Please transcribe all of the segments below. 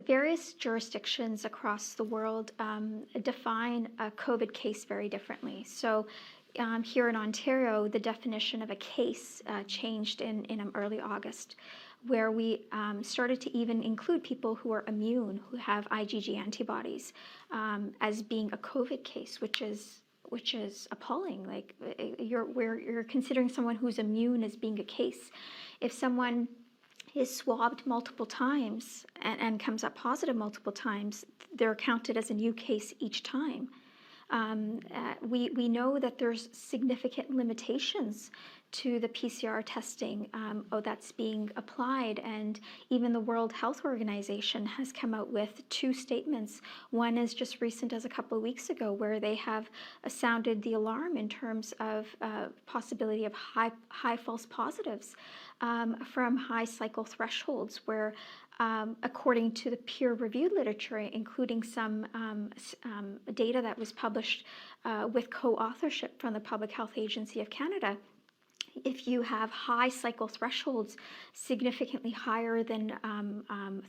Various jurisdictions across the world define a COVID case very differently. So here in Ontario, the definition of a case changed in early August, where we started to even include people who are immune, who have IgG antibodies, as being a COVID case, which is appalling. Like you're considering someone who's immune as being a case. If someone is swabbed multiple times and comes up positive multiple times, they're counted as a new case each time. We know that there's significant limitations to the PCR testing that's being applied, and even the World Health Organization has come out with two statements. One is just recent as a couple of weeks ago, where they have sounded the alarm in terms of possibility of high false positives from high cycle thresholds, where according to the peer-reviewed literature, including some data that was published with co-authorship from the Public Health Agency of Canada, if you have high cycle thresholds significantly higher than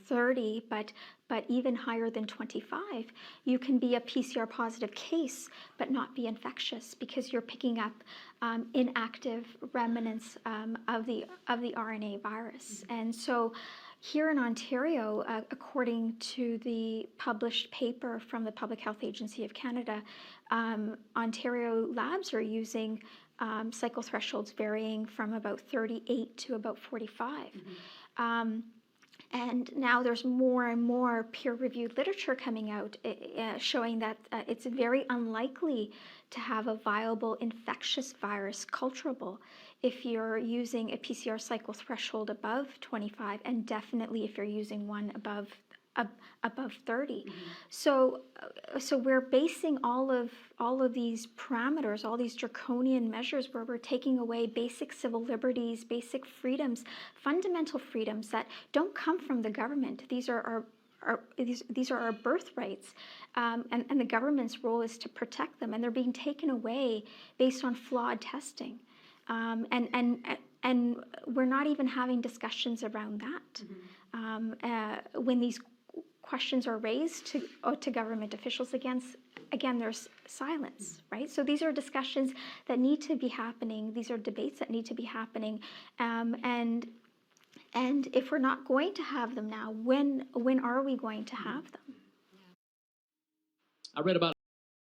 30, but even higher than 25, you can be a PCR positive case but not be infectious, because you're picking up inactive remnants of the RNA virus. And so here in Ontario, according to the published paper from the Public Health Agency of Canada, Ontario labs are using cycle thresholds varying from about 38 to about 45. And now there's more and more peer-reviewed literature coming out showing that it's very unlikely to have a viable infectious virus culturable if you're using a PCR cycle threshold above 25, and definitely if you're using one above 30. So we're basing all of these parameters, all these draconian measures, where we're taking away basic civil liberties, basic freedoms, fundamental freedoms that don't come from the government. These are our birthrights, and the government's role is to protect them, and they're being taken away based on flawed testing, and we're not even having discussions around that. When these questions are raised to government officials, again, there's silence, right? So these are discussions that need to be happening. These are debates that need to be happening, and if we're not going to have them now, when are we going to have them? I read about